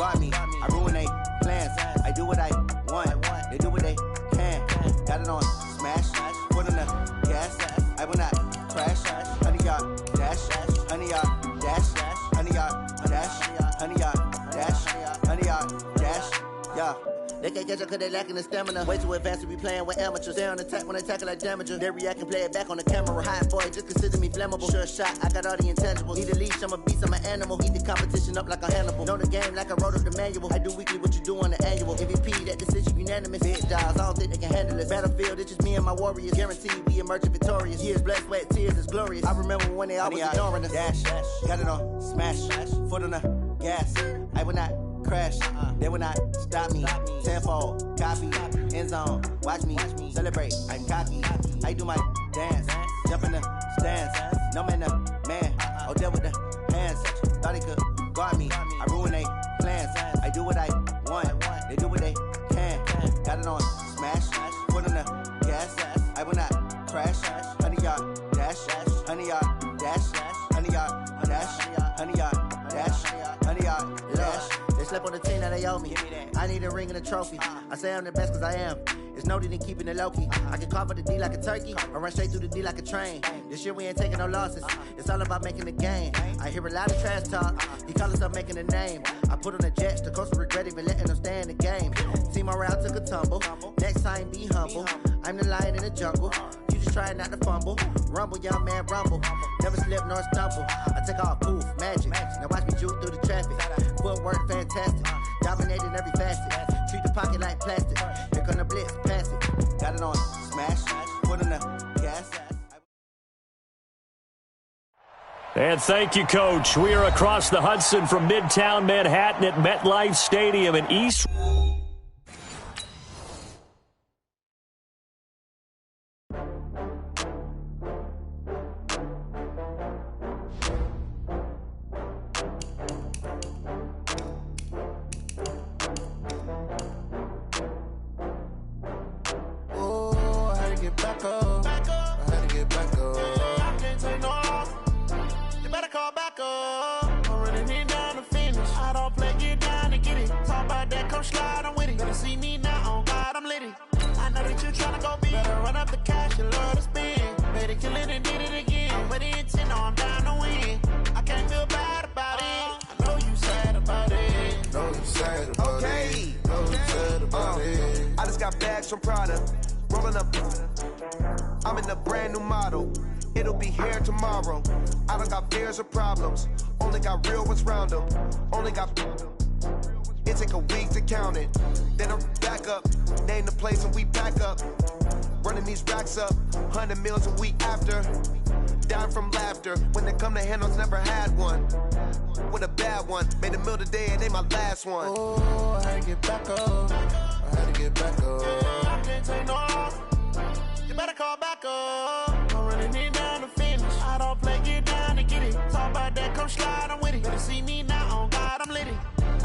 guard me. I ruin they plans. I do what I want. They do what they can. Got it on smash. Foot on the gas. I will not crash. 100-yard dash. 100-yard dash. 100-yard dash. 100-yard dash. 100-yard dash. Yeah. They can't catch up cause they lacking the stamina. Way too advanced to be playing with amateurs. Stay on attack when they tackle like damager. They react and play it back on the camera. Hot boy, just consider me flammable. Sure shot, I got all the intangibles. Need a leash, I'm a beast, I'm an animal. Eat the competition up like a Hannibal. Know the game like I wrote up the manual. I do weekly what you do on the annual. MVP, that decision unanimous. Big dials, I don't think they can handle it. Battlefield, it's just me and my warriors. Guaranteed we emerge victorious. Years, blood, sweat, tears, it's glorious. I remember when they always ignoring us. Dash, got it on smash. Foot on the gas. I will not crash, they will not stop me. Tenfold, copy, end zone, watch me celebrate. I'm cocky, I do my dance, jump in the stands. No man, man, oh there with the hands. Thought he could guard me. I ruin they plans. I do what I want. They do what they can. Got it on smash, foot on the gas. I will not crash. 100-yard dash, 100-yard dash, 100-yard dash, 100-yard dash, 100-yard dash. They slept on the team that they owe me. I need a ring and a trophy. I say I'm the best cause I am. It's noted in keeping it low-key. I can carve up the D like a turkey or run straight through the D like a train. This year we ain't taking no losses. It's all about making the game. I hear a lot of trash talk. He call himself making a name. I put on the Jets. The coach will regret even letting them stay in the game. Team morale took a tumble. Next time be humble. I'm the lion in the jungle. You just try not to fumble. Rumble, young man, rumble. Never slip nor stumble. I take off, poof, magic. Now watch me juke through the traffic. Footwork fantastic. Dominating every facet. Treat the pocket like plastic. Here come the blitz, pass it. Got it on smash. Put on the gas. And thank you, Coach. We are across the Hudson from Midtown Manhattan at MetLife Stadium in East. From Prada, rolling up. I'm in a brand new model. It'll be here tomorrow. I don't got fears or problems. Only got real ones round them. Only got. It take a week to count it. Then I'm back up. Name the place and we pack up. Running these racks up. 100 meals a week after. Dying from laughter. When they come to handles, never had one. With a bad one. Made a meal today and they my last one. Oh, I had to get back up. I had to get back up. I can't take no off. You better call back up. I'm running it down to finish. I don't play, get down to get it. Talk about that, come slide, I'm with it. Better see me now, on God, I'm lit it.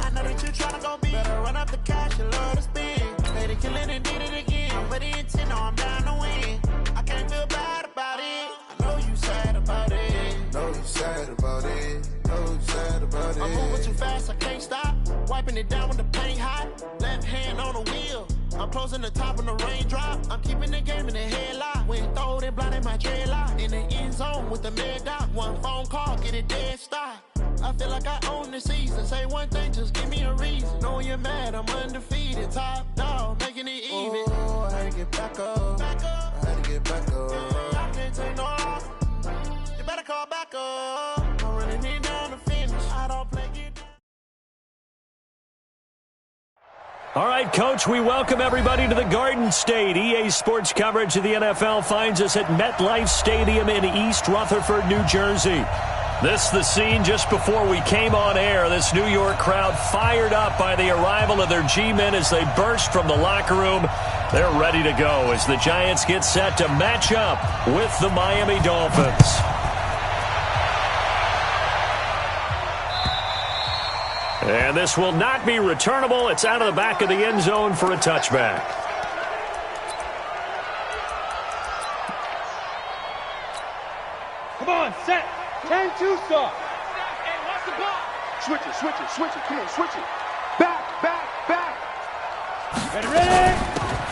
I know that you tryna go big. Better run up the cash, you love to spin. Made it, kill it, and did it again. But the intent, no, I'm down to win. I can't feel bad about it. I know you sad about it. Know you sad about it. Know you sad about it. I'm moving too fast, I can't stop. Wiping it down when the paint hot. Left hand on the wheel. I'm closing the top when the raindrop. I'm keeping the game in the headlock. When throwed and blinded my dreadlock. In the end zone with the mad dot. One phone call, get it dead stop. I feel like I own the season. Say one thing, just give me a reason. Knowing you're mad, I'm undefeated. Top dog, making it even. Oh, I had to get back up. I had to get back up. I can't take no off. You better call back up. I'm running it down to finish. I don't play it down. All right, Coach, we welcome everybody to the Garden State. EA Sports coverage of the NFL finds us at MetLife Stadium in East Rutherford, New Jersey. This the scene just before we came on air. This New York crowd fired up by the arrival of their G-men as they burst from the locker room. They're ready to go as the Giants get set to match up with the Miami Dolphins. And this will not be returnable. It's out of the back of the end zone for a touchback. Come on, set. 10-2 start. Hey, watch the ball. Switch it. Come on, switch it.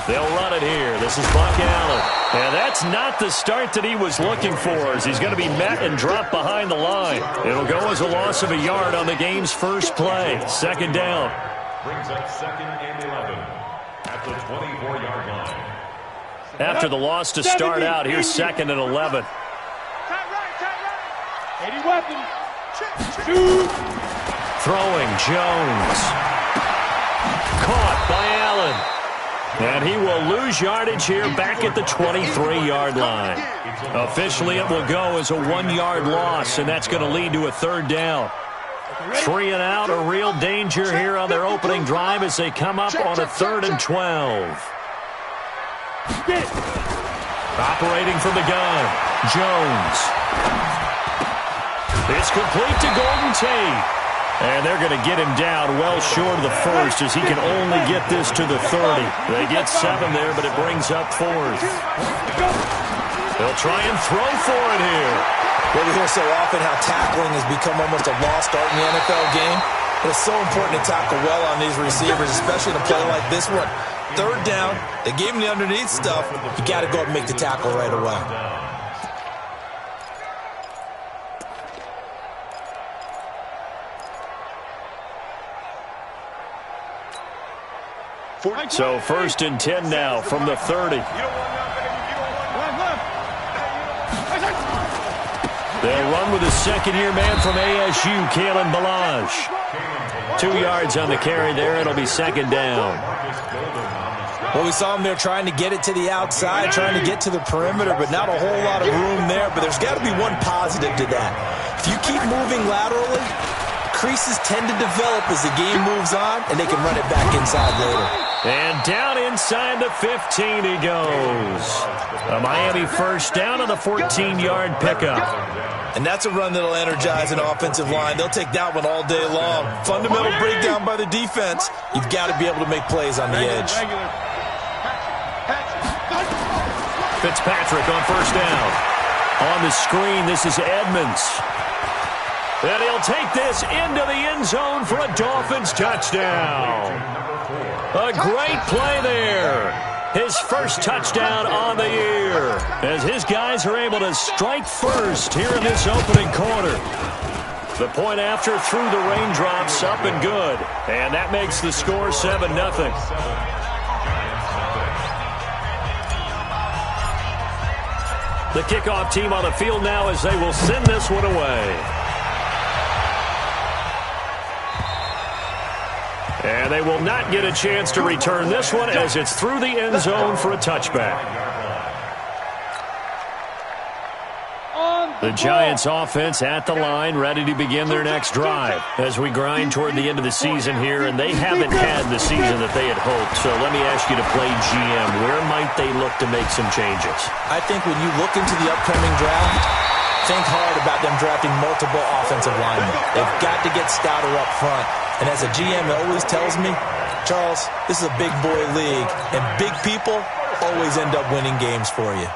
They'll run it here. This is Buck Allen. And that's not the start that he was looking for, as he's going to be met and dropped behind the line. It'll go as a loss of a yard on the game's first play. Second down. Brings up 2nd and 11 at the 24-yard line. After the loss to start out, here's 2nd and 11. 80 weapon. Throwing Jones. Caught by Allen. And he will lose yardage here back at the 23-yard line. Officially, it will go as a 1-yard loss, and that's going to lead to a 3rd down. 3 and out, a real danger here on their opening drive as they come up on a 3rd and 12. Operating from the gun, Jones. It's complete to Golden Tate. And they're going to get him down well short of the first, as he can only get this to the 30. They get 7 there, but it brings up 4th. They'll try and throw for it here. Well, we hear so often how tackling has become almost a lost art in the NFL game. But it's so important to tackle well on these receivers, especially in a play like this one. 3rd down, they gave him the underneath stuff. You got to go up and make the tackle right away. So 1st and 10 now from the 30. They'll run with a second-year man from ASU, Kalen Ballage. 2 yards on the carry there. It'll be 2nd down. Well, we saw him there trying to get it to the outside, trying to get to the perimeter, but not a whole lot of room there. But there's got to be one positive to that. If you keep moving laterally, creases tend to develop as the game moves on, and they can run it back inside later. And down inside the 15 he goes. A Miami 1st down on the 14-yard pickup. And that's a run that'll energize an offensive line. They'll take that one all day long. Fundamental breakdown by the defense. You've got to be able to make plays on the edge. Fitzpatrick on 1st down. On the screen, this is Edmonds. And he'll take this into the end zone for a Dolphins touchdown. A great play there. His first touchdown on the year, as his guys are able to strike first here in this opening quarter. The point after through the raindrops, up and good. And that makes the score 7-0. The kickoff team on the field now as they will send this one away. And they will not get a chance to return this one as it's through the end zone for a touchback. The Giants offense at the line, ready to begin their next drive as we grind toward the end of the season here, and they haven't had the season that they had hoped. So let me ask you to play GM. Where might they look to make some changes? I think when you look into the upcoming draft, think hard about them drafting multiple offensive linemen. They've got to get stouter up front. And as a GM always tells me, Charles, this is a big boy league, and big people always end up winning games for you.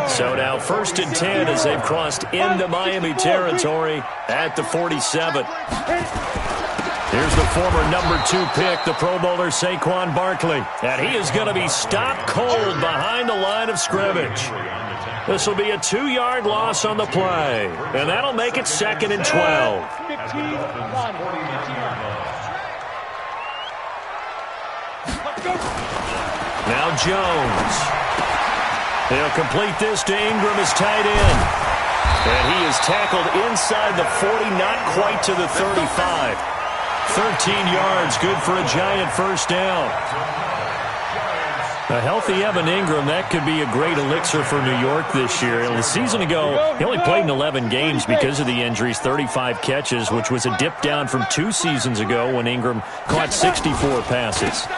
So now 1st and 10 as they've crossed into Miami territory at the 47. Here's the former number 2 pick, the Pro Bowler Saquon Barkley. And he is going to be stopped cold behind the line of scrimmage. This will be a 2-yard loss on the play, and that'll make it 2nd and 12. Now Jones. He'll complete this to Ingram as tight end. And he is tackled inside the 40, not quite to the 35. 13 yards, good for a Giant 1st down. A healthy Evan Ingram, that could be a great elixir for New York this year. The season ago, he only played in 11 games because of the injuries, 35 catches, which was a dip down from 2 seasons ago when Ingram caught 64 passes.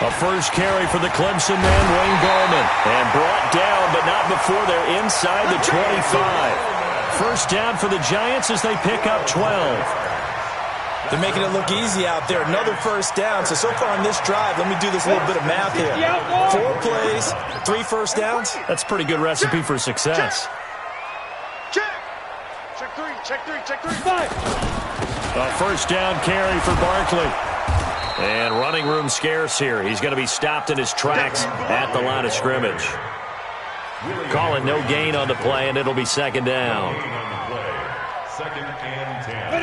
A first carry for the Clemson man, Wayne Gallman, and brought down, but not before they're inside the 25. First down for the Giants as they pick up 12. They're making it look easy out there. Another first down. So far on this drive, let me do this little bit of math here. 4 plays, 3 first downs. That's a pretty good recipe for success. Check 3. 5. A first down carry for Barkley. And running room scarce here. He's going to be stopped in his tracks at the line of scrimmage. Call it no gain on the play, and it'll be second down.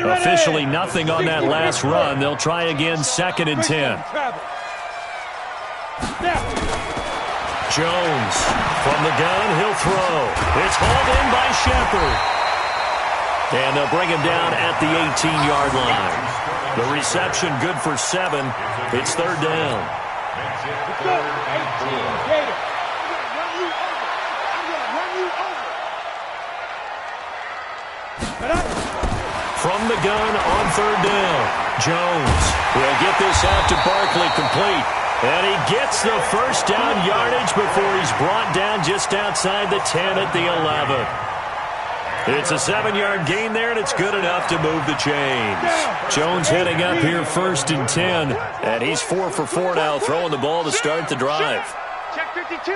Officially nothing on that last run. They'll try again, 2nd and 10. Jones from the gun. He'll throw. It's hauled in by Shepard. And they'll bring him down at the 18-yard line. The reception good for 7. It's 3rd down. From the gun on 3rd down. Jones will get this out to Barkley, complete. And he gets the first down yardage before he's brought down just outside the 10 at the 11. It's a 7-yard gain there, and it's good enough to move the chains. Jones heading up here 1st and 10, and he's 4 for 4 now, throwing the ball to start the drive. Check 52.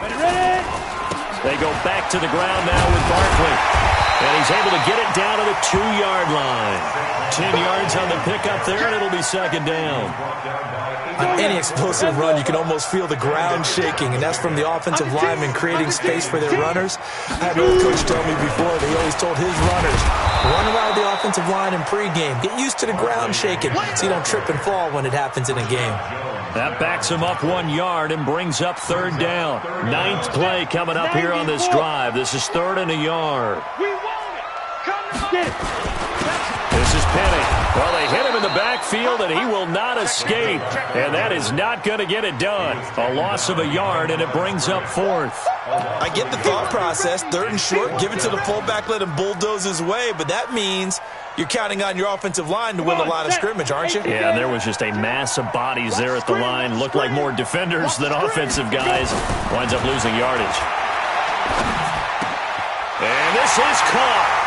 Ready. They go back to the ground now with Barkley, and he's able to get it down to the 2-yard line. 10 yards on the pickup there, and it'll be 2nd down. On any explosive run, you can almost feel the ground shaking, and that's from the offensive linemen creating space for their runners. I had an old coach tell me before that he always told his runners, run around the offensive line in pregame. Get used to the ground shaking so you don't trip and fall when it happens in a game. That backs him up 1 yard and brings up 3rd down. 9th play coming up here on this drive. This is 3rd and a yard. We want it. Come on. Get it. This is Penny. Well, they hit him in the backfield, and he will not escape. And that is not going to get it done. A loss of a yard, and it brings up 4th. I get the thought process. 3rd and short, give it to the fullback, let him bulldoze his way. But that means you're counting on your offensive line to win the line of scrimmage, aren't you? Yeah, there was just a mass of bodies there at the line. Looked like more defenders than offensive guys. Winds up losing yardage. And this is caught.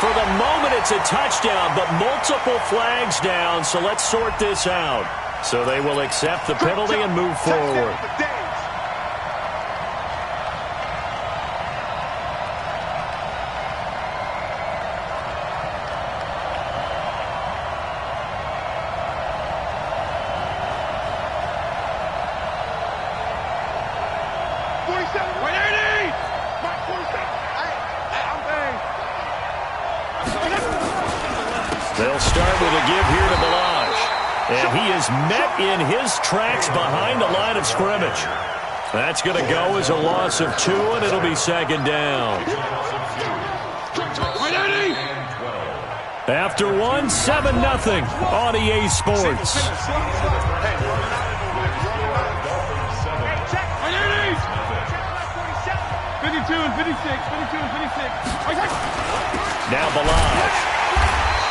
For the moment, it's a touchdown, but multiple flags down, so let's sort this out. So they will accept the penalty and move forward. They'll start with a give here to Balaj. And he is met in his tracks behind the line of scrimmage. That's going to go as a loss of 2, and it'll be 2nd down. After 1, 7-0 on EA Sports. 52 and 56. Now Balaj.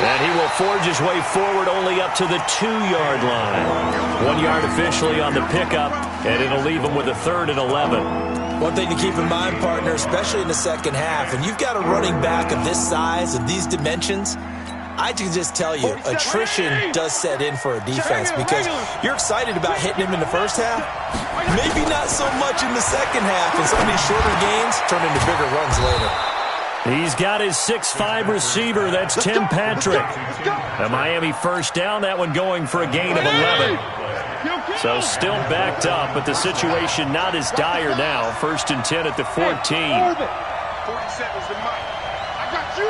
And he will forge his way forward only up to the 2-yard line. 1 yard officially on the pickup, and it'll leave him with a 3rd and 11. One thing to keep in mind, partner, especially in the second half, when you've got a running back of this size, of these dimensions, I can just tell you, attrition does set in for a defense because you're excited about hitting him in the first half. Maybe not so much in the second half, and some of these shorter gains turn into bigger runs later. He's got his 6'5 receiver. That's Tim Patrick. A Miami first down, that one going for a gain of 11. So still backed up, but the situation not as dire now. 1st and 10 at the 14. 47's the mic. I got you.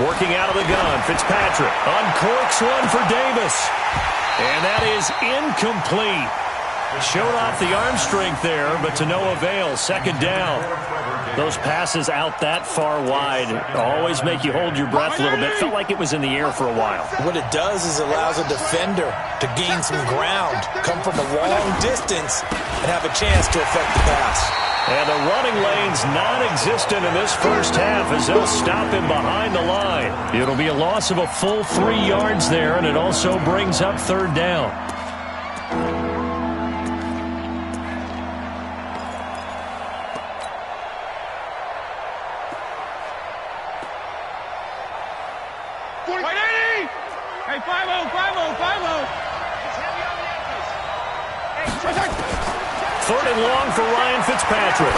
Working out of the gun, Fitzpatrick uncorks one for Davis. And that is incomplete. Showed off the arm strength there, but to no avail. 2nd down. Those passes out that far wide always make you hold your breath a little bit. Felt like it was in the air for a while. What it does is allows a defender to gain some ground, come from a long distance, and have a chance to affect the pass. And the running lane's non-existent in this first half as they'll stop him behind the line. It'll be a loss of a full 3 yards there, and it also brings up 3rd down. Hey, 5-0. He's heavy on the edges. 3rd and long for Ryan Fitzpatrick.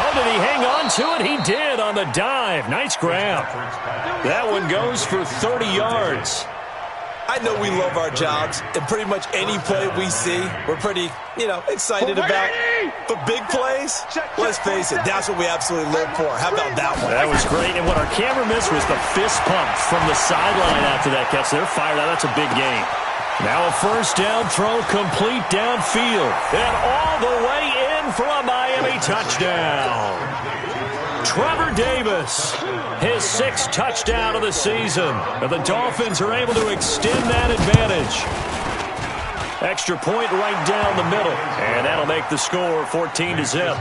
Oh, did he hang on to it? He did on the dive. Nice grab. That one goes for 30 yards. I know we love our jobs, and pretty much any play we see, we're pretty, excited about. But big plays, let's face it, that's what we absolutely live for. How about that one? That was great, and what our camera missed was the fist pump from the sideline after that catch. They're fired out. That's a big game. Now a first down throw complete downfield, and all the way in for a Miami touchdown. Trevor Davis, his 6th touchdown of the season. And the Dolphins are able to extend that advantage. Extra point right down the middle. And that'll make the score 14-0.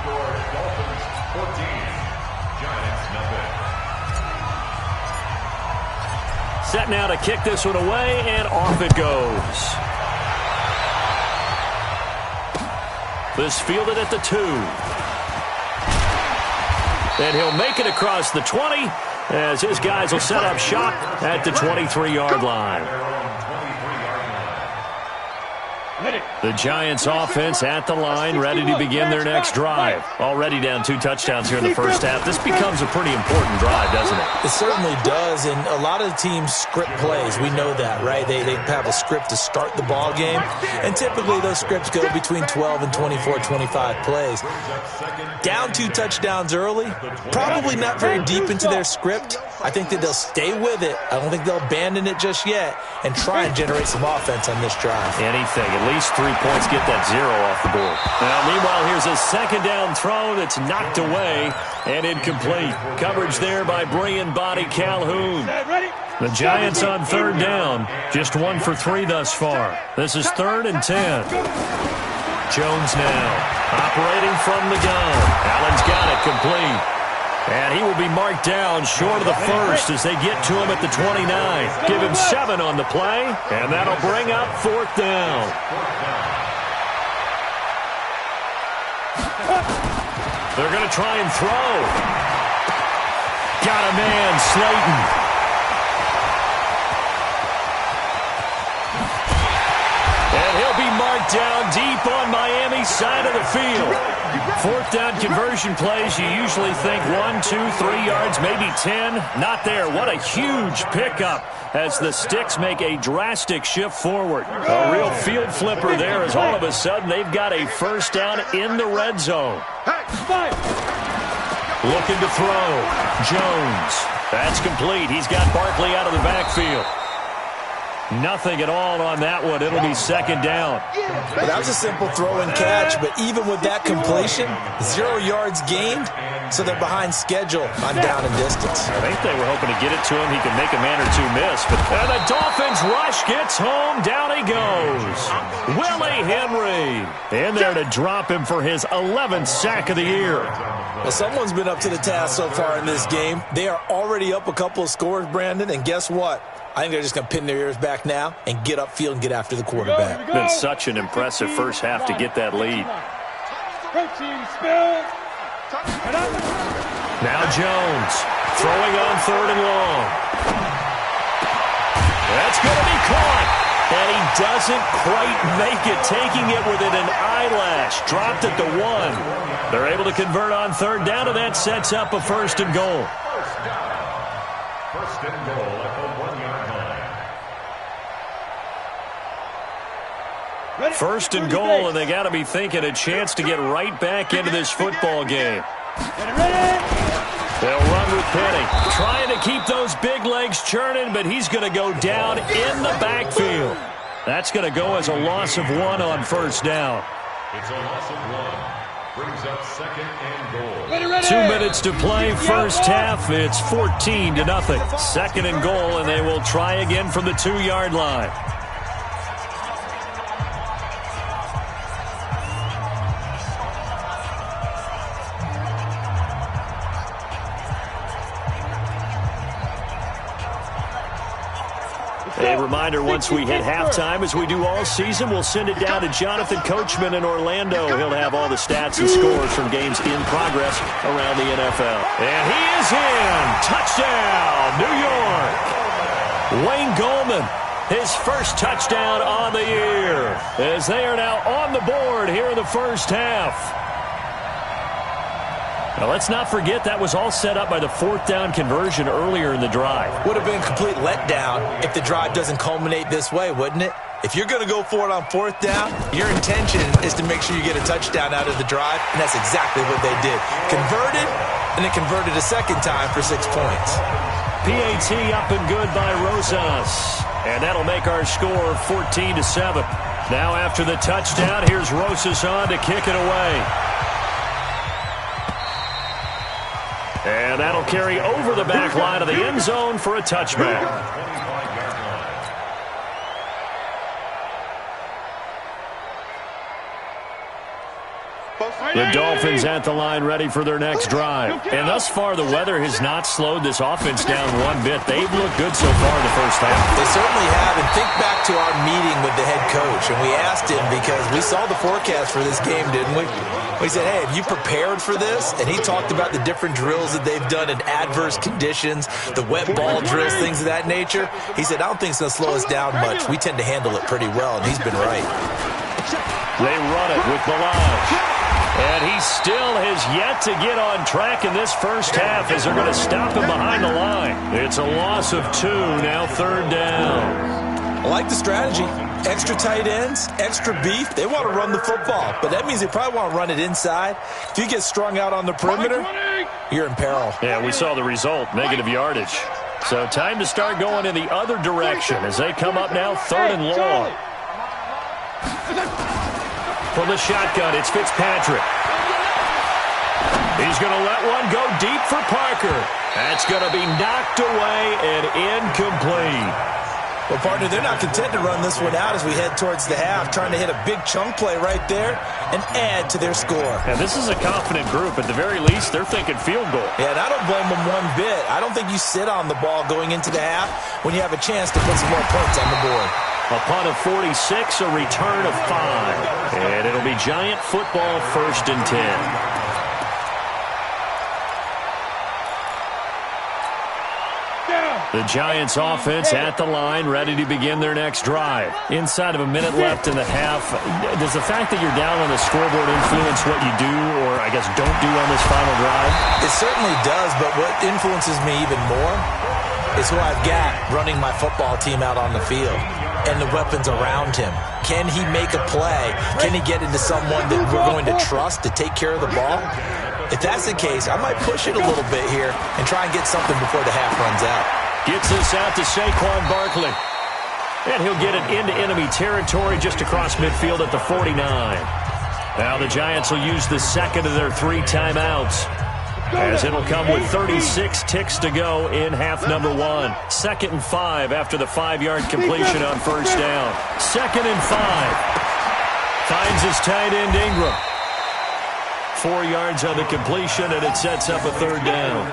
Set now to kick this one away, and off it goes. This fielded at the 2. And he'll make it across the 20 as his guys will set up shop at the 23-yard line. The Giants offense at the line, ready to begin their next drive. Already down 2 touchdowns here in the first half. This becomes a pretty important drive, doesn't it? It certainly does, and a lot of the teams script plays. We know that, right? They have a script to start the ball game, and typically those scripts go between 12 and 24, 25 plays. Down 2 touchdowns early, probably not very deep into their script. I think that they'll stay with it. I don't think they'll abandon it just yet and try and generate some offense on this drive. Anything. At least 3 points, get that 0 off the board. Now, meanwhile, here's a second down throw that's knocked away and incomplete. Coverage there by Brian Body Calhoun. The Giants on third down, just 1 for 3 thus far. This is 3rd and 10. Jones now operating from the gun. Allen's got it complete. And he will be marked down short of the first as they get to him at the 29. Give him 7 on the play, and that'll bring up 4th down. They're going to try and throw. Got a man, Slayton. And he'll be marked down deep on Miami's side of the field. 4th down conversion plays, you usually think 1, 2, 3 yards, maybe 10. Not there. What a huge pickup as the Sticks make a drastic shift forward. A real field flipper there as all of a sudden they've got a first down in the red zone. Looking to throw. Jones. That's complete. He's got Barkley out of the backfield. Nothing at all on that one. It'll be 2nd down. Well, that was a simple throw and catch, but even with that completion, 0 yards gained, so they're behind schedule on down and distance. I think they were hoping to get it to him. He could make a man or 2 miss. But the Dolphins rush gets home. Down he goes. Willie Henry in there to drop him for his 11th sack of the year. Well, someone's been up to the task so far in this game. They are already up a couple of scores, Brandon, and guess what? I think they're just going to pin their ears back now and get upfield and get after the quarterback. Been such an impressive first half to get that lead. Now Jones throwing on 3rd and long. That's going to be caught. And he doesn't quite make it, taking it within an eyelash. Dropped at the 1. They're able to convert on 3rd down, and that sets up a 1st and goal. First and goal at the 1-yard line. 1st and goal, and they got to be thinking a chance to get right back into this football game. They'll run with Penny, trying to keep those big legs churning, but he's going to go down in the backfield. That's going to go as a loss of 1 on 1st down. It's a loss of 1. Brings up 2nd and goal. 2 minutes to play first half. It's 14-0. 2nd and goal, and they will try again from the 2-yard line. A reminder, once we hit halftime, as we do all season, we'll send it down to Jonathan Coachman in Orlando. He'll have all the stats and scores from games in progress around the NFL. And he is in. Touchdown, New York. Wayne Goldman, his first touchdown on the year, as they are now on the board here in the first half. Now, let's not forget that was all set up by the fourth down conversion earlier in the drive. Would have been a complete letdown if the drive doesn't culminate this way, wouldn't it? If you're going to go for it on fourth down, your intention is to make sure you get a touchdown out of the drive, and that's exactly what they did. Converted, and then converted a second time for 6 points. PAT up and good by Rosas. And that'll make our score 14-7. Now after the touchdown, here's Rosas on to kick it away. And that'll carry over the back line of the end zone for a touchback. The Dolphins at the line ready for their next drive. And thus far, the weather has not slowed this offense down one bit. They've looked good so far in the first half. They certainly have. And think back to our meeting with the head coach. And we asked him because we saw the forecast for this game, didn't we? We said, hey, have you prepared for this? And he talked about the different drills that they've done in adverse conditions, the wet ball drills, things of that nature. He said, I don't think it's going to slow us down much. We tend to handle it pretty well, and he's been right. They run it with Balaj. And he still has yet to get on track in this first half as they're going to stop him behind the line. It's a loss of 2, now third down. I like the strategy. Extra tight ends, extra beef. They want to run the football, but that means they probably want to run it inside. If you get strung out on the perimeter, you're in peril. Yeah, we saw the result, negative yardage. So time to start going in the other direction as they come up now third and long. From the shotgun, it's Fitzpatrick. He's going to let one go deep for Parker. That's going to be knocked away and incomplete. Well, partner, they're not content to run this one out as we head towards the half, trying to hit a big chunk play right there and add to their score. And this is a confident group. At the very least, they're thinking field goal. Yeah, and I don't blame them one bit. I don't think you sit on the ball going into the half when you have a chance to put some more points on the board. A punt of 46, a return of 5. And it'll be Giant football, 1st and 10. The Giants offense at the line, ready to begin their next drive. Inside of a minute left in the half, does the fact that you're down on the scoreboard influence what you do, or I guess don't do on this final drive? It certainly does, but what influences me even more is who I've got running my football team out on the field and the weapons around him. Can he make a play? Can he get into someone that we're going to trust to take care of the ball? If that's the case, I might push it a little bit here and try and get something before the half runs out. Gets this out to Saquon Barkley. And he'll get it into enemy territory just across midfield at the 49. Now the Giants will use the second of their 3 timeouts, as it'll come with 36 ticks to go in half number 1. 2nd and 5 after the 5-yard completion on first down. 2nd and 5. Finds his tight end Ingram. 4 yards on the completion, and it sets up a third down.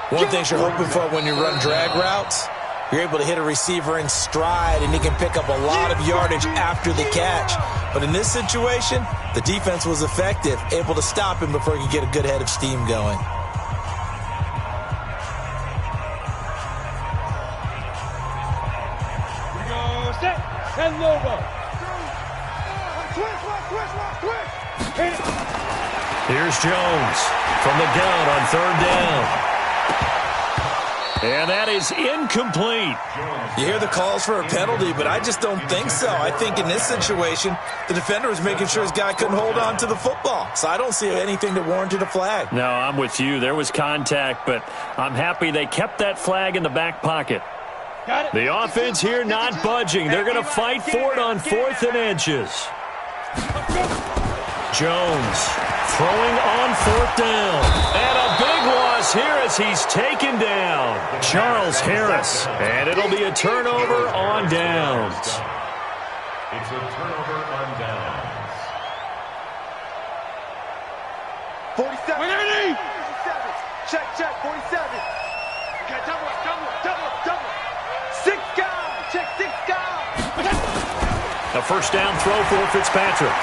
One thing you're hoping for when you run drag routes, you're able to hit a receiver in stride, and he can pick up a lot of yardage after the catch. But in this situation, the defense was effective, able to stop him before he could get a good head of steam going. We go set and Lobo. Here's Jones from the gun on third down. And that is incomplete. You hear the calls for a penalty, but I just don't think so. I think in this situation, the defender was making sure his guy couldn't hold on to the football. So I don't see anything that warranted a flag. No, I'm with you. There was contact, but I'm happy they kept that flag in the back pocket. The offense here not budging. They're going to fight for it on 4th and inches. Jones throwing on 4th down. And a big loss here as he's taken down. Charles Harris. And it'll be a turnover on downs. It's a turnover on downs. 47. 180. 47. Check, 47. Okay, double. 6 guys. Check 6 guys. A first down throw for Fitzpatrick.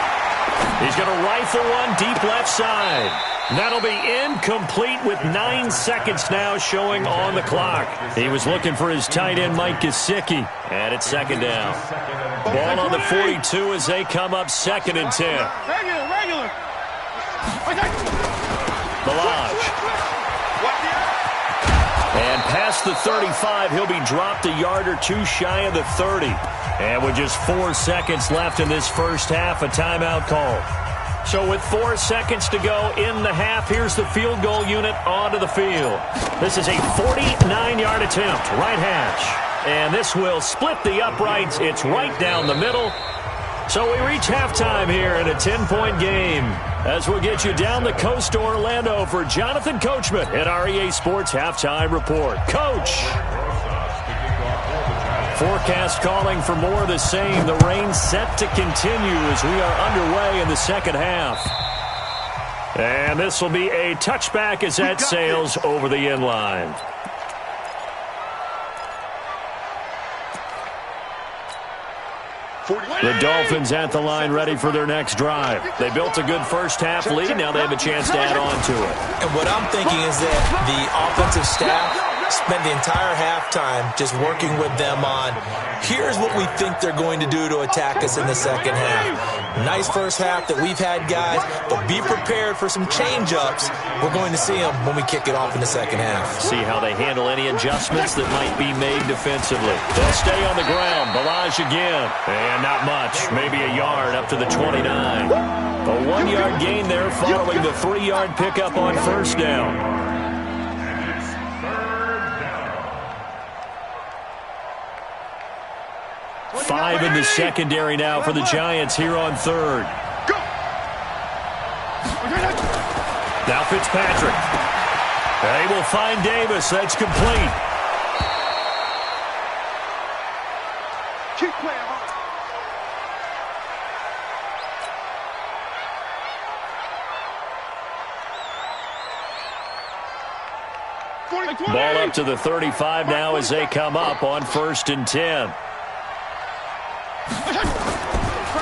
He's going to rifle one deep left side. That'll be incomplete with 9 seconds now showing on the clock. He was looking for his tight end, Mike Gesicki. And it's 2nd down. Ball on the 42 as they come up 2nd and 10. Regular. Balaj. And past the 35, he'll be dropped a yard or two shy of the 30. And with just 4 seconds left in this first half, a timeout call. So with 4 seconds to go in the half, here's the field goal unit onto the field. This is a 49-yard attempt, right hash. And this will split the uprights. It's right down the middle. So we reach halftime here in a 10-point game. As we'll get you down the coast to Orlando for Jonathan Coachman at our EA Sports Halftime Report. Coach! Forecast calling for more of the same. The rain set to continue as we are underway in the second half. And this will be a touchback as that sails over the end line. The Dolphins at the line ready for their next drive. They built a good first half lead. Now they have a chance to add on to it. And what I'm thinking is that the offensive staff spent the entire halftime just working with them on, here's what we think they're going to do to attack us in the second half. Nice first half that we've had, guys, but be prepared for some change-ups. We're going to see them when we kick it off in the second half. See how they handle any adjustments that might be made defensively. They'll stay on the ground. Balaj again. And not much. Maybe a yard up to the 29. A 1-yard gain there following the 3-yard pickup on first down. Five in the secondary now for the Giants here on third. Now Fitzpatrick. They will find Davis. That's complete. Keep playing, Ball up to the 35 now as they come up on 1st and 10.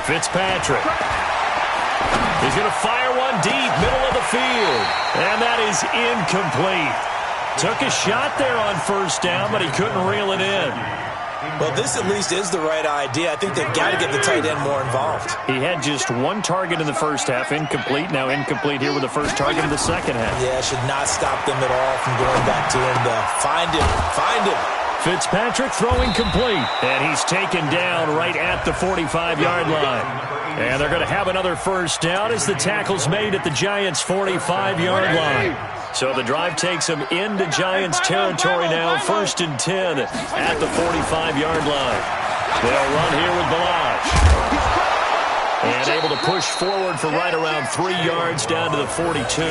Fitzpatrick. He's going to fire one deep, middle of the field. And that is incomplete. Took a shot there on first down, but he couldn't reel it in. Well, this at least is the right idea. I think they've got to get the tight end more involved. He had just one target in the first half, incomplete. Now incomplete here with the first target in the second half. Yeah, should not stop them at all from going back to him to find him. Find him. Fitzpatrick throwing complete, and he's taken down right at the 45-yard line. And they're going to have another first down as the tackle's made at the Giants' 45-yard line. So the drive takes them into Giants territory now, 1st and 10 at the 45-yard line. They'll run here with Balaj. And able to push forward for right around 3 yards down to the 42.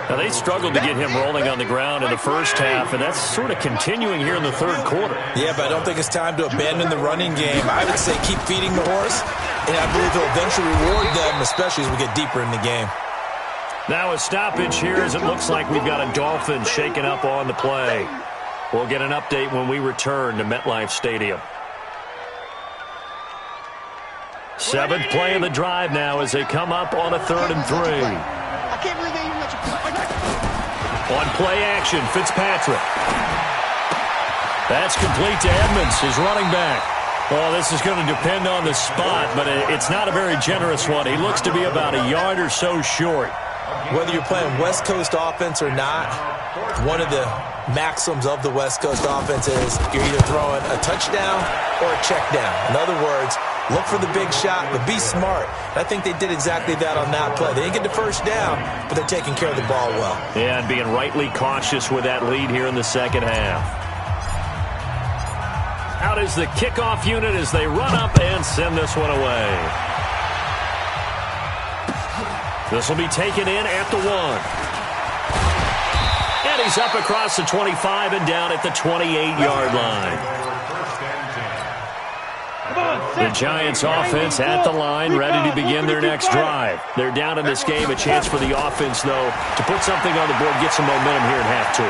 Now, they struggled to get him rolling on the ground in the first half, and that's sort of continuing here in the third quarter. Yeah, but I don't think it's time to abandon the running game. I would say keep feeding the horse, and I believe he'll eventually reward them, especially as we get deeper in the game. Now a stoppage here as it looks like we've got a Dolphin shaking up on the play. We'll get an update when we return to MetLife Stadium. 7th play of the drive now as they come up on a 3rd and 3. I can't believe they even let you play. On play action, Fitzpatrick. That's complete to Edmonds, his running back. Well, this is going to depend on the spot, but it's not a very generous one. He looks to be about a yard or so short. Whether you're playing West Coast offense or not, one of the maxims of the West Coast offense is you're either throwing a touchdown or a check down. In other words, look for the big shot, but be smart. I think they did exactly that on that play. They didn't get the first down, but they're taking care of the ball well. Yeah, and being rightly cautious with that lead here in the second half. Out is the kickoff unit as they run up and send this one away. This will be taken in at the 1. And he's up across the 25 and down at the 28-yard line. The Giants offense at the line, ready to begin their next drive. They're down in this game. A chance for the offense, though, to put something on the board, get some momentum here in half 2.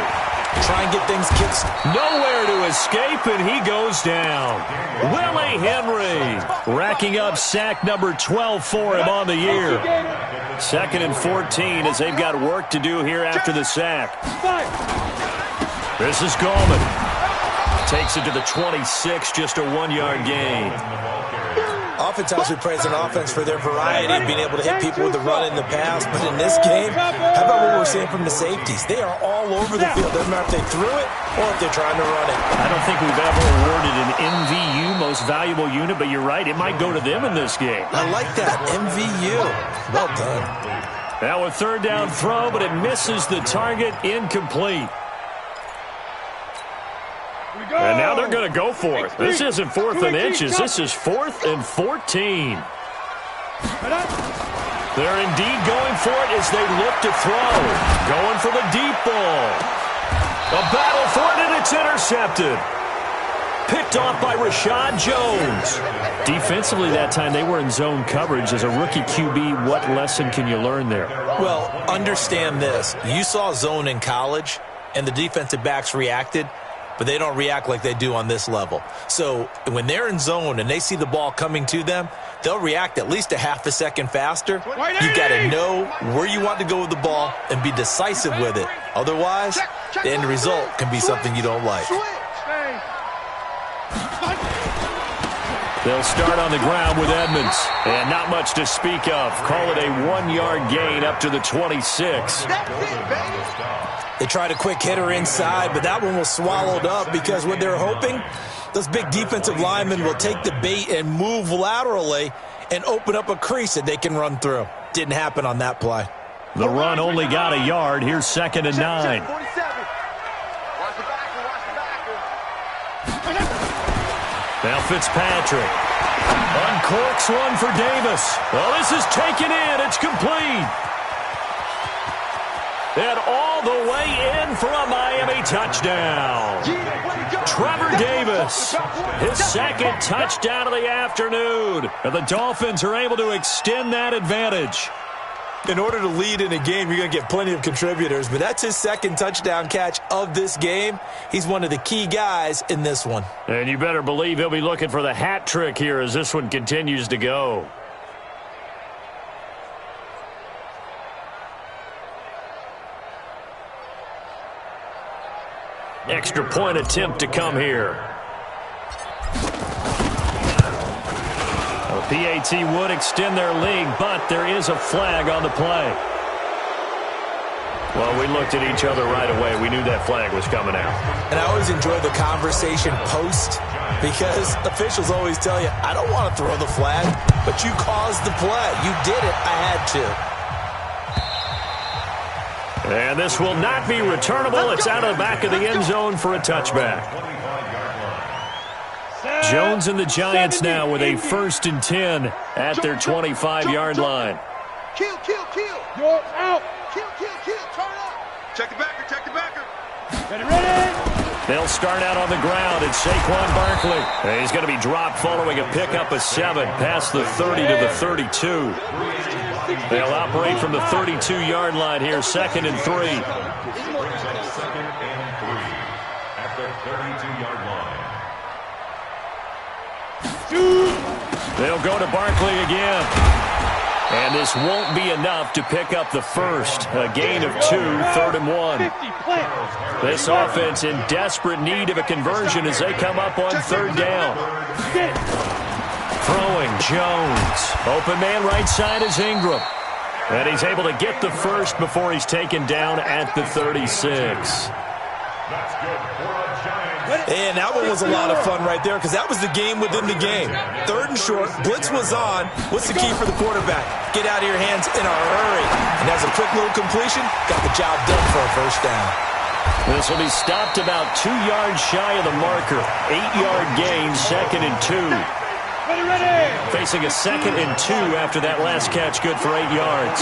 Try and get things kicked. Nowhere to escape, and he goes down. Willie Henry racking up sack number 12 for him on the year. 2nd and 14 as they've got work to do here after the sack. This is Gallman. Takes it to the 26, just a 1-yard gain. Oftentimes we praise an offense for their variety of being able to hit people with the run in the pass, but in this game, how about what we're seeing from the safeties? They are all over the field. Doesn't matter if they threw it or if they're trying to run it. I don't think we've ever awarded an MVU, most valuable unit, but you're right, it might go to them in this game. I like that, MVU. Well done. Now a third down throw, but it misses the target, incomplete. And now they're going to go for it. This isn't 4th and inches. This is 4th and 14. They're indeed going for it as they look to throw. Going for the deep ball. A battle for it, and it's intercepted. Picked off by Rashad Jones. Defensively that time, they were in zone coverage. As a rookie QB, what lesson can you learn there? Well, understand this. You saw zone in college, and the defensive backs reacted, but they don't react like they do on this level. So when they're in zone and they see the ball coming to them, they'll react at least a half a second faster. You've got to know where you want to go with the ball and be decisive with it. Otherwise, the end result can be something you don't like. They'll start on the ground with Edmonds. And not much to speak of. Call it a 1-yard gain up to the 26. They tried a quick hitter inside, but that one was swallowed up because what they're hoping, those big defensive linemen will take the bait and move laterally and open up a crease that they can run through. Didn't happen on that play. The run only got a yard. Here's 2nd and 9. Now Fitzpatrick. Uncorks one for Davis. Well, this is taken in. It's complete. And all the way in for a Miami touchdown. Trevor Davis, his 2nd touchdown of the afternoon. And the Dolphins are able to extend that advantage. In order to lead in a game, you're going to get plenty of contributors, but that's his 2nd touchdown catch of this game. He's one of the key guys in this one. And you better believe he'll be looking for the hat trick here as this one continues to go. Extra point attempt to come here. PAT would extend their lead, but there is a flag on the play. Well, we looked at each other right away. We knew that flag was coming out. And I always enjoy the conversation post because officials always tell you, I don't want to throw the flag, but you caused the play. You did it. I had to. And this will not be returnable. It's out of the back of the end zone for a touchback. Jones and the Giants now with a 1st and 10 at their 25-yard line. Kill. You're out. Kill. Turn up. Check the backer. Ready. They'll start out on the ground. It's Saquon Barkley. And he's going to be dropped following a pickup of 7 past the 30 to the 32. They'll operate from the 32-yard line here, 2nd and 3. This brings up 2nd and 3 at the 32-yard line. They'll go to Barkley again. And this won't be enough to pick up the first. A gain of 2, 3rd and 1. This offense in desperate need of a conversion as they come up on 3rd down. Throwing Jones. Open man right side is Ingram. And he's able to get the first before he's taken down at the 36. That's good for a Giants. And that one was a lot of fun right there because that was the game within the game. 3rd and short, blitz was on. What's the key for the quarterback? Get out of your hands in a hurry. And as a quick little completion, got the job done for a 1st down. This will be stopped about 2 yards shy of the marker. 8-yard gain, 2nd and 2. Ready. Facing a 2nd and 2 after that last catch, good for 8 yards.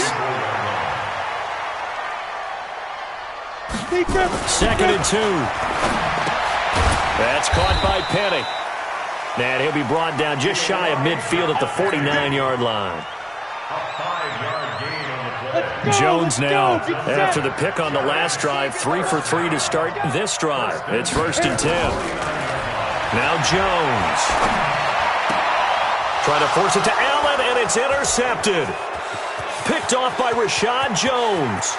2nd and 2. That's caught by Penny. And he'll be brought down just shy of midfield at the 49-yard line. A 5-yard gain on the play. Jones now, after the pick on the last drive, 3 for 3 to start this drive. It's 1st and 10. Now Jones. Trying to force it to Allen, and it's intercepted. Picked off by Rashad Jones.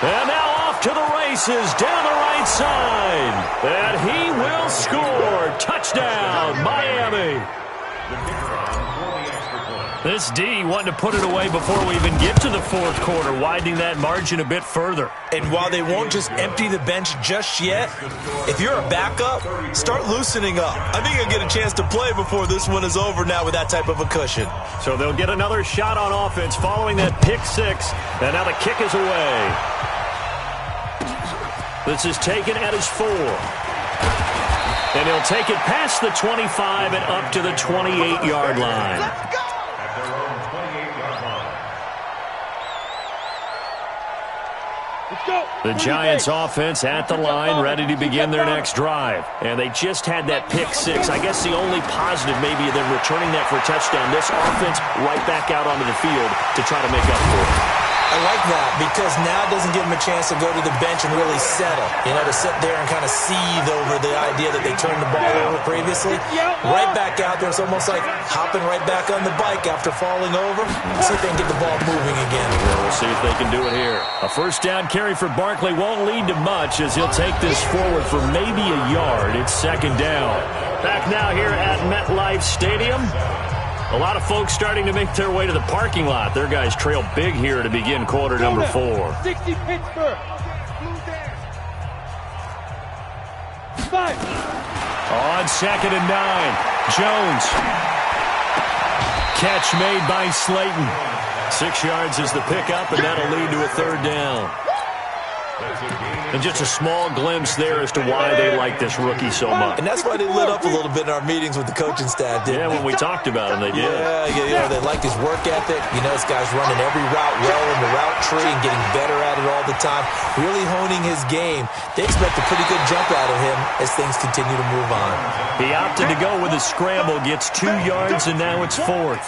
And now off to the races down the right side. And he will score. Touchdown, Miami. The kicker on for the extra point. This D wanting to put it away before we even get to the fourth quarter, widening that margin a bit further. And while they won't just empty the bench just yet, if you're a backup, start loosening up. I think you'll get a chance to play before this one is over now with that type of a cushion. So they'll get another shot on offense following that pick six. And now the kick is away. This is taken at his 4. And he'll take it past the 25 and up to the 28-yard line. At their own 28-yard line. The Giants offense at the line, ready to begin their next drive. And they just had that pick six. I guess the only positive maybe of them returning that for a touchdown. This offense right back out onto the field to try to make up for it. I like that because now it doesn't give them a chance to go to the bench and really settle. You know, to sit there and kind of seethe over the idea that they turned the ball over previously. Right back out there. It's almost like hopping right back on the bike after falling over. See if they can get the ball moving again. Well, we'll see if they can do it here. A first down carry for Barkley won't lead to much as he'll take this forward for maybe a yard. It's second down. Back now here at MetLife Stadium. A lot of folks starting to make their way to the parking lot. Their guys trail big here to begin quarter number 4. 60 Pittsburgh. Five. On second and 9. Jones. Catch made by Slayton. 6 yards is the pickup, and that'll lead to a third down. And just a small glimpse there as to why they like this rookie so much. And that's why they lit up a little bit in our meetings with the coaching staff, didn't they? When we talked about him, they did. Yeah, they like his work ethic. You know, this guy's running every route well in the route tree and getting better at it all the time, really honing his game. They expect a pretty good jump out of him as things continue to move on. He opted to go with a scramble, gets 2 yards, and now it's 4th.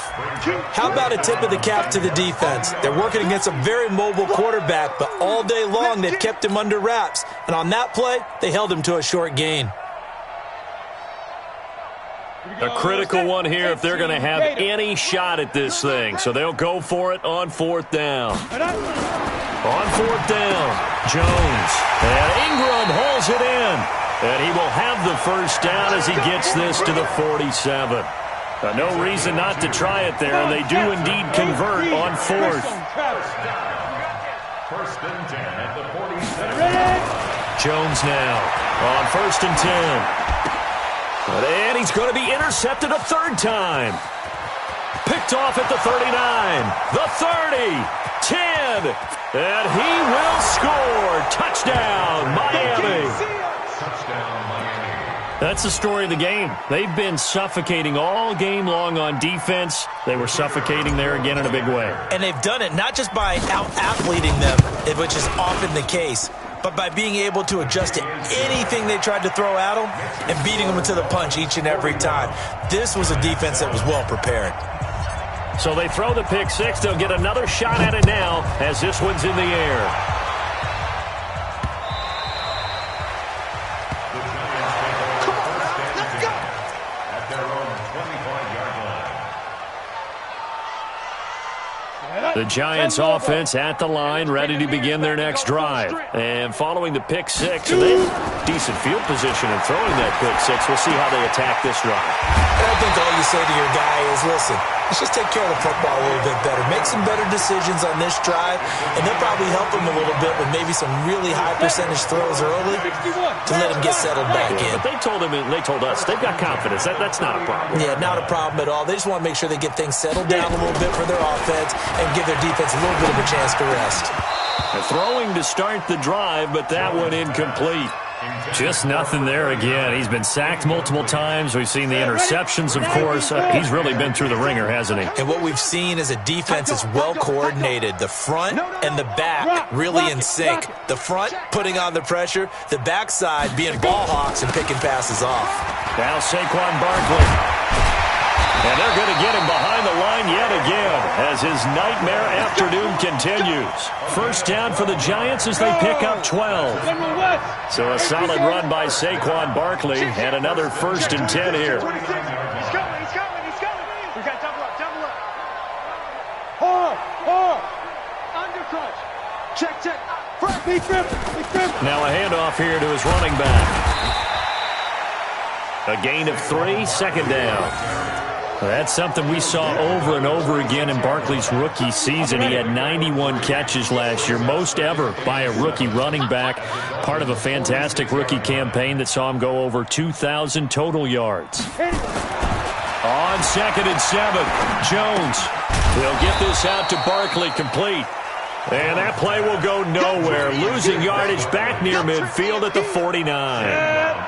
How about a tip of the cap to the defense? They're working against a very mobile quarterback, but all day long they've kept him under wraps. And on that play, they held him to a short gain. A critical one here if they're going to have any shot at this thing. So they'll go for it on 4th down. On 4th down, Jones. And Ingram hauls it in. And he will have the first down as he gets this to the 47. No reason not to try it there, and they do indeed convert on 4th. First and 10 at the 47. Jones now on 1st and 10. And he's going to be intercepted a third time. Picked off at the 39, the 30, 10, and he will score. Touchdown, Miami. Touchdown, Miami. That's the story of the game. They've been suffocating all game long on defense. They were suffocating there again in a big way. And they've done it not just by out-athleting them, which is often the case, but by being able to adjust to anything they tried to throw at them and beating them to the punch each and every time. This was a defense that was well prepared. So they throw the pick six. They'll get another shot at it now as this one's in the air. The Giants offense at the line, ready to begin their next drive. And following the pick six, and they have decent field position in throwing that pick six. We'll see how they attack this drive. And I think all you say to your guy is, listen, let's just take care of the football a little bit better. Make some better decisions on this drive, and they'll probably help him a little bit with maybe some really high percentage throws early to let him get settled back in. But they told him, and they told us, they've got confidence. That's not a problem. Yeah, not a problem at all. They just want to make sure they get things settled down a little bit for their offense and give their defense a little bit of a chance to rest. Throwing to start the drive, but that one incomplete. Just nothing there again. He's been sacked multiple times. We've seen the interceptions, of course. He's really been through the ringer, hasn't he? And what we've seen is a defense that's well coordinated. The front and the back really in sync. The front putting on the pressure. The backside being ball hawks and picking passes off. Now Saquon Barkley. And they're going to get him behind the line yet again as his nightmare afternoon continues. First down for the Giants as they pick up 12. So a solid run by Saquon Barkley and another 1st and 10 here. He's coming. We got double up. Hard. Undercut. Check. Big grip. Now a handoff here to his running back. A gain of 3, second down. Well, that's something we saw over and over again in Barkley's rookie season. He had 91 catches last year, most ever by a rookie running back, part of a fantastic rookie campaign that saw him go over 2,000 total yards. On 2nd and 7, Jones. They'll get this out to Barkley, complete. And that play will go nowhere, losing yardage back near midfield at the 49.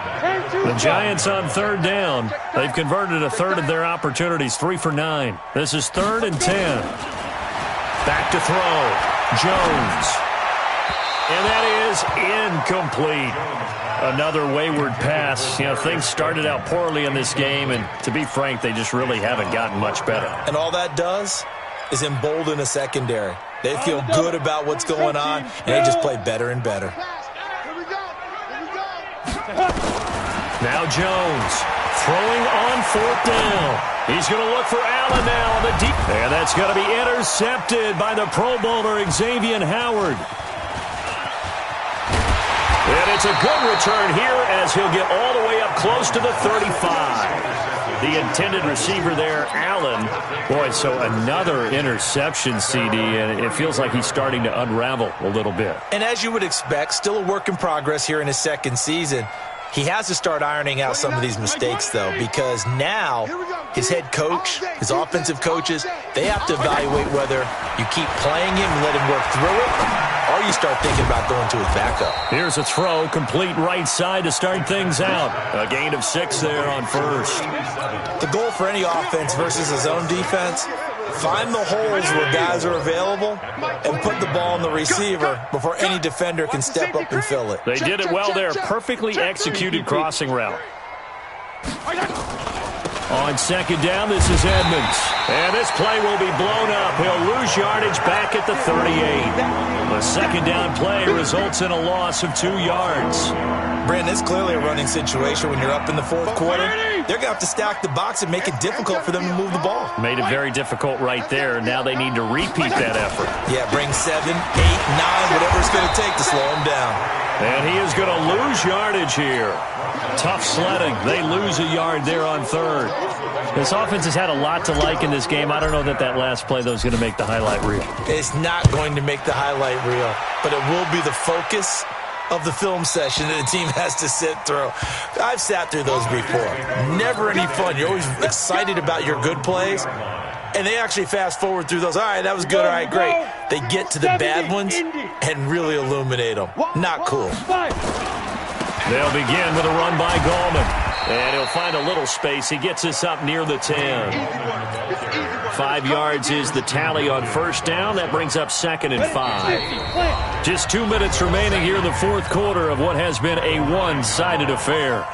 The Giants on 3rd down. They've converted a third of their opportunities, 3 for 9. This is 3rd and 10. Back to throw. Jones. And that is incomplete. Another wayward pass. You know, things started out poorly in this game, and to be frank, they just really haven't gotten much better. And all that does is embolden a secondary. They feel good about what's going on, and they just play better and better. Now Jones throwing on 4th down. He's going to look for Allen now on the deep. And that's going to be intercepted by the Pro Bowler Xavier Howard. And it's a good return here as he'll get all the way up close to the 35. The intended receiver there, Allen. Boy, so another interception, CD, and it feels like he's starting to unravel a little bit. And as you would expect, still a work in progress here in his 2nd season. He has to start ironing out some of these mistakes, though, because now his head coach, his offensive coaches, they have to evaluate whether you keep playing him and let him work through it, or you start thinking about going to his backup. Here's a throw, complete right side to start things out. A gain of 6 there on 1st. The goal for any offense versus his own defense, find the holes where guys are available and put the ball on the receiver before any defender can step up and fill it. They did it well there. Perfectly executed crossing route. On 2nd down, this is Edmonds. And this play will be blown up. He'll lose yardage back at the 38. The 2nd down play results in a loss of 2 yards. Brandon, it's clearly a running situation when you're up in the 4th quarter. They're going to have to stack the box and make it difficult for them to move the ball. Made it very difficult right there. Now they need to repeat that effort. Yeah, bring 7, 8, 9, whatever it's going to take to slow him down. And he is going to lose yardage here. Tough sledding. They lose a yard there on 3rd. This offense has had a lot to like in this game. I don't know that that last play, though, is going to make the highlight reel. It's not going to make the highlight reel, but it will be the focus of the film session that the team has to sit through. I've sat through those before. Never any fun. You're always excited about your good plays, and they actually fast forward through those. All right, that was good. All right, great. They get to the bad ones and really illuminate them. Not cool. They'll begin with a run by Gallman. And he'll find a little space. He gets us up near the 10. 5 yards is the tally on 1st down. That brings up 2nd and 5. Just 2 minutes remaining here in the 4th quarter of what has been a one-sided affair.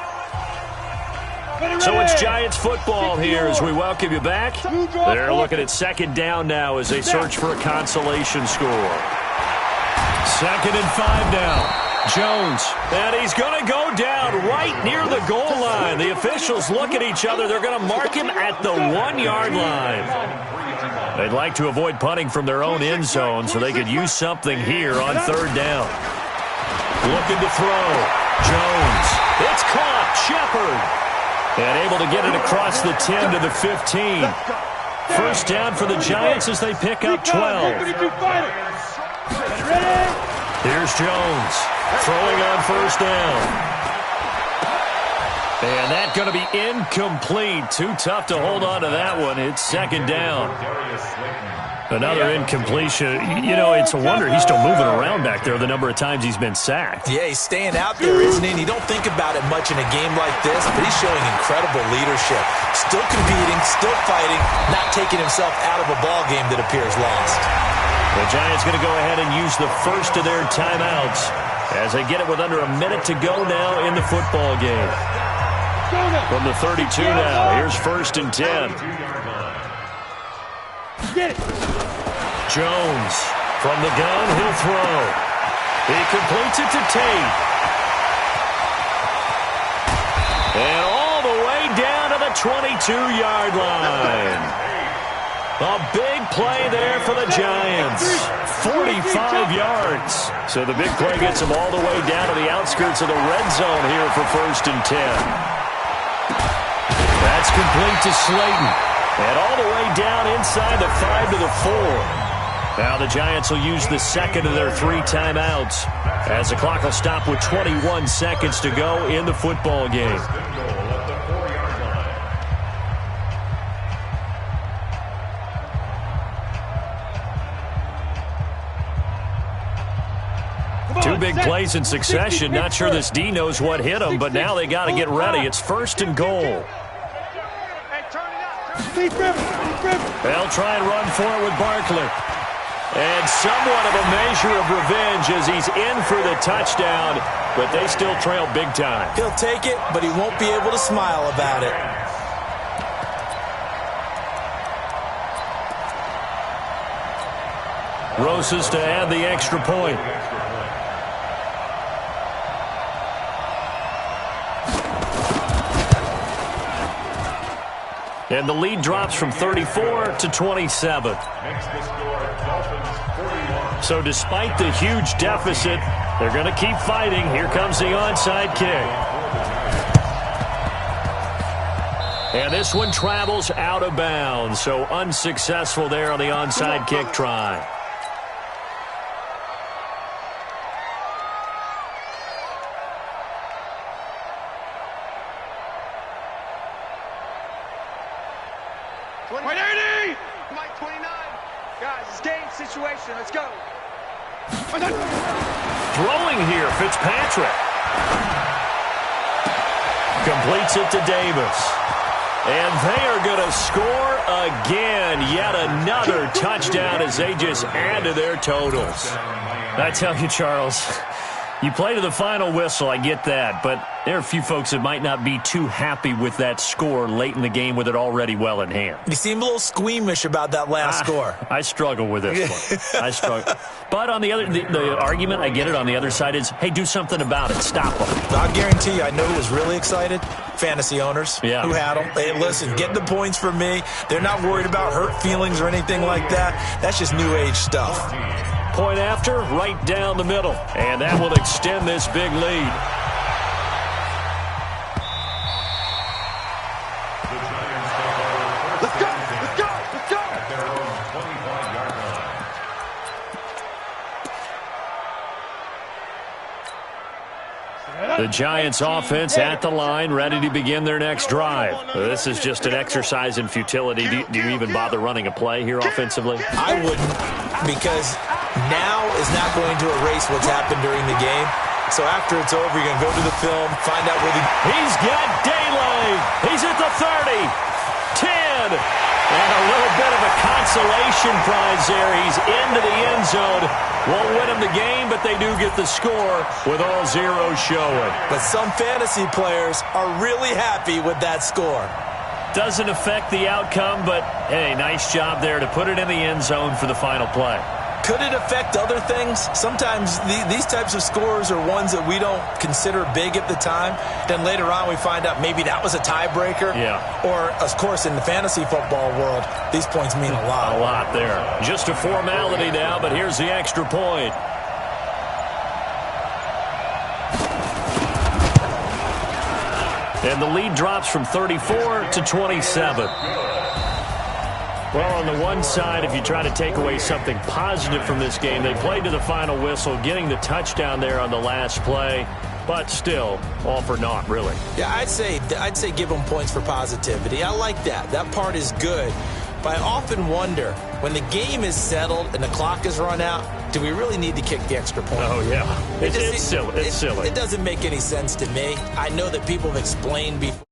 So it's Giants football here as we welcome you back. They're looking at 2nd down now as they search for a consolation score. 2nd and 5 now. Jones, and he's going to go down right near the goal line. The officials look at each other. They're going to mark him at the 1-yard line. They'd like to avoid punting from their own end zone so they could use something here on 3rd down. Looking to throw. Jones. It's caught. Shepard. And able to get it across the 10 to the 15. 1st down for the Giants as they pick up 12. Here's Jones. Throwing on 1st down. And that's going to be incomplete. Too tough to hold on to that one. It's 2nd down. Another incompletion. You know, it's a wonder he's still moving around back there the number of times he's been sacked. Yeah, he's staying out there, isn't he? And you don't think about it much in a game like this, but he's showing incredible leadership. Still competing, still fighting, not taking himself out of a ball game that appears lost. The Giants going to go ahead and use the first of their timeouts as they get it with under a minute to go now in the football game. From the 32 now, here's 1st and 10. Jones from the gun, he'll throw. He completes it to Tate. And all the way down to the 22-yard line. A big play there for the Giants. 45 yards. So the big play gets them all the way down to the outskirts of the red zone here for 1st and 10. That's complete to Slayton. And all the way down inside the 5 to the 4. Now the Giants will use the second of their 3 timeouts as the clock will stop with 21 seconds to go in the football game. Two big plays in succession. Not sure this D knows what hit him, but now they got to get ready. It's 1st and goal. They'll try and run for it with Barkley. And somewhat of a measure of revenge as he's in for the touchdown, but they still trail big time. He'll take it, but he won't be able to smile about it. Rosas to add the extra point. And the lead drops from 34 to 27. So despite the huge deficit, they're going to keep fighting. Here comes the onside kick. And this one travels out of bounds. So unsuccessful there on the onside kick try. Mike 29. Guys, it's game situation. Let's go. Throwing here, Fitzpatrick. Completes it to Davis. And they are going to score again. Yet another touchdown as they just add to their totals. I tell you, Charles, you play to the final whistle, I get that, but there are a few folks that might not be too happy with that score late in the game with it already well in hand. You seem a little squeamish about that last score. I struggle with this one. I struggle. But on the other, the argument, I get it, on the other side is, hey, do something about it. Stop them. I'll guarantee you, I know who was really excited. Fantasy owners who had them. Hey, listen, get the points for me. They're not worried about hurt feelings or anything like that. That's just new age stuff. Point after, right down the middle. And that will extend this big lead. Let's go. Let's go. Let's go. The Giants offense at the line, ready to begin their next drive. This is just an exercise in futility. Do you even bother running a play here offensively? I wouldn't, because now is not going to erase what's happened during the game. So after it's over, you're going to go to the film, find out where He's got daylight. He's at the 30, 10, and a little bit of a consolation prize there. He's into the end zone. Won't win them the game, but they do get the score with all zeros showing. But some fantasy players are really happy with that score. Doesn't affect the outcome, but, hey, nice job there to put it in the end zone for the final play. Could it affect other things? Sometimes these types of scores are ones that we don't consider big at the time. Then later on we find out maybe that was a tiebreaker. Yeah. Or, of course, in the fantasy football world, these points mean a lot. A lot there. Just a formality now, but here's the extra point. And the lead drops from 34 to 27. Well, on the one side, if you try to take away something positive from this game, they played to the final whistle, getting the touchdown there on the last play, but still, all for naught, really. Yeah, I'd say give them points for positivity. I like that. That part is good. But I often wonder, when the game is settled and the clock is run out, do we really need to kick the extra point? Oh, yeah. It's silly. It's silly. It doesn't make any sense to me. I know that people have explained before.